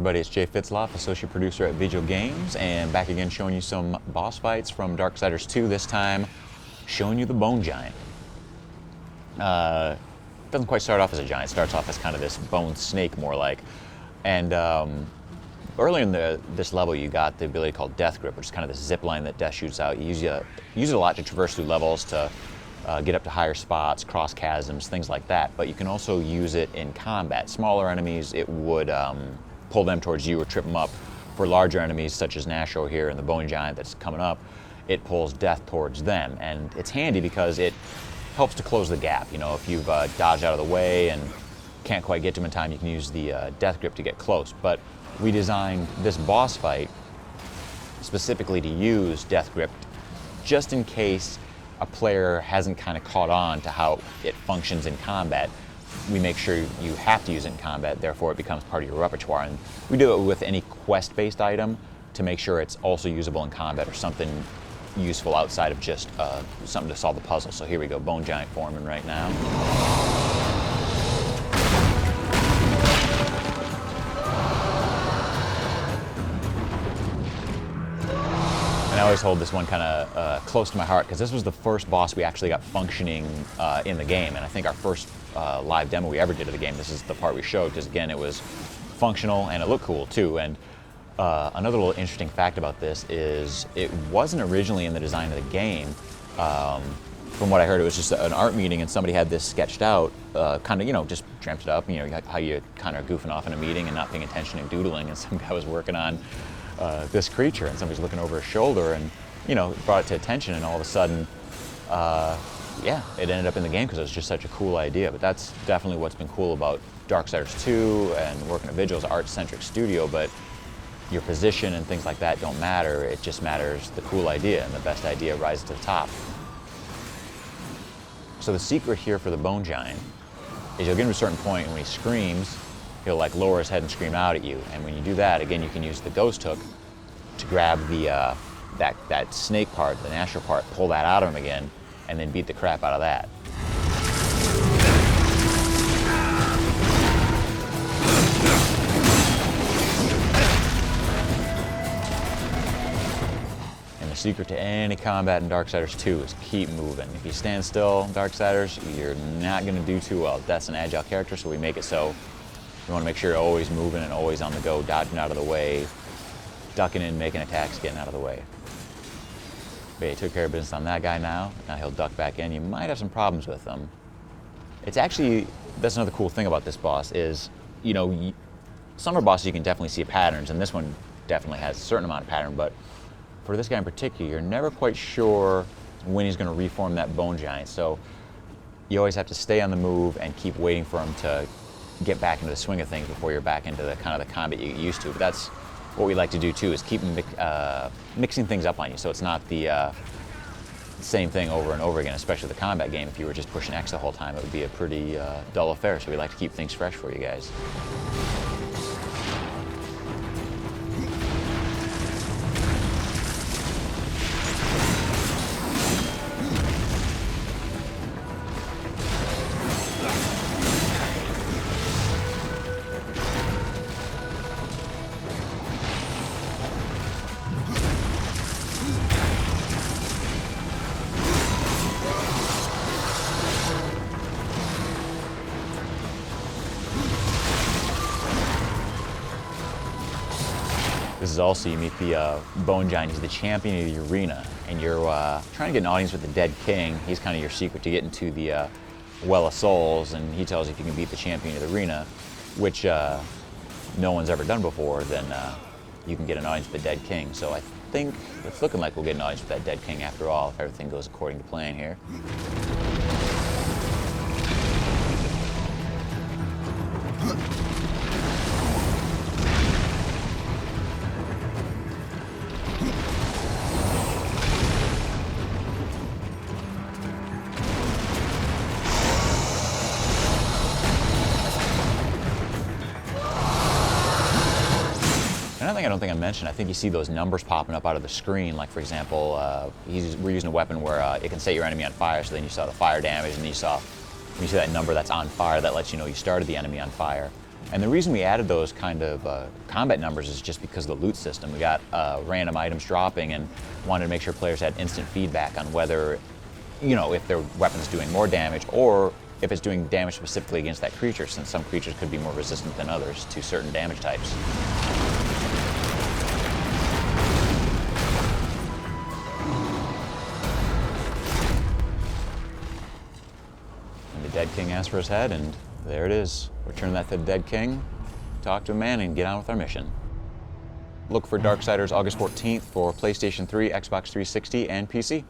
everybody, it's Jay Fitzloff, associate producer at Video Games, and back again showing you some boss fights from Darksiders 2, this time showing you the Bone Giant. Doesn't quite start off as a giant, it starts off as kind of this bone snake more like. And earlier in this level you got the ability called Death Grip, which is kind of this zip line that Death shoots out. You use it a lot to traverse through levels, to get up to higher spots, cross chasms, things like that. But you can also use it in combat. Smaller enemies, it would pull them towards you or trip them up. For larger enemies, such as Nashor here and the Bone Giant that's coming up, it pulls Death towards them. And it's handy because it helps to close the gap. You know, if you've dodged out of the way and can't quite get to them in time, you can use the Death Grip to get close. But we designed this boss fight specifically to use Death Grip just in case a player hasn't kind of caught on to how it functions in combat. We make sure you have to use it in combat, therefore it becomes part of your repertoire. And we do it with any quest-based item to make sure it's also usable in combat or something useful outside of just something to solve the puzzle. So here we go, Bone Giant forming right now. I always hold this one kind of close to my heart because this was the first boss we actually got functioning in the game, and I think our first live demo we ever did of the game, this is the part we showed because again it was functional and it looked cool too. And another little interesting fact about this is it wasn't originally in the design of the game. From what I heard, it was just an art meeting and somebody had this sketched out, kind of, you know, just dreamt it up, you know, how you kind of goofing off in a meeting and not paying attention and doodling, and some guy was working on this creature and somebody's looking over his shoulder and, you know, brought it to attention, and all of a sudden, yeah, it ended up in the game because it was just such a cool idea. But that's definitely what's been cool about Darksiders 2 and working at Vigil's art-centric studio, but your position and things like that don't matter. It just matters the cool idea, and the best idea rises to the top. So the secret here for the Bone Giant is you'll get to a certain point and when he screams, he'll like lower his head and scream out at you. And when you do that, again, you can use the ghost hook to grab the that snake part, the Nashor part, pull that out of him again, and then beat the crap out of that. And the secret to any combat in Darksiders 2 is keep moving. If you stand still in Darksiders, you're not going to do too well. That's an agile character, so we make it so you want to make sure you're always moving and always on the go, dodging out of the way, ducking in, making attacks, getting out of the way. But you took care of business on that guy now. Now he'll duck back in. You might have some problems with him. It's actually, that's another cool thing about this boss is, you know, some of our bosses you can definitely see patterns, and this one definitely has a certain amount of pattern, but for this guy in particular, you're never quite sure when he's going to reform that Bone Giant. So you always have to stay on the move and keep waiting for him to get back into the swing of things before you're back into the kind of the combat you get used to. But that's what we like to do too, is keep mixing things up on you, so it's not the same thing over and over again, especially the combat game. If you were just pushing X the whole time, it would be a pretty dull affair, so we like to keep things fresh for you guys. This is also, you meet the Bone Giant. He's the champion of the arena, and you're trying to get an audience with the Dead King. He's kind of your secret to get into the Well of Souls, and he tells you if you can beat the champion of the arena, which no one's ever done before, then you can get an audience with the Dead King. So I think it's looking like we'll get an audience with that Dead King after all, if everything goes according to plan here. Another thing I don't think I mentioned, I think you see those numbers popping up out of the screen. Like for example, we're using a weapon where it can set your enemy on fire, so then you saw the fire damage, and then you see that number that's on fire, that lets you know you started the enemy on fire. And the reason we added those kind of combat numbers is just because of the loot system. We got random items dropping and wanted to make sure players had instant feedback on whether, you know, if their weapon's doing more damage or if it's doing damage specifically against that creature, since some creatures could be more resistant than others to certain damage types. And the Dead King asked for his head, and there it is. Return that to the Dead King, talk to a man, and get on with our mission. Look for Darksiders August 14th for PlayStation 3, Xbox 360, and PC.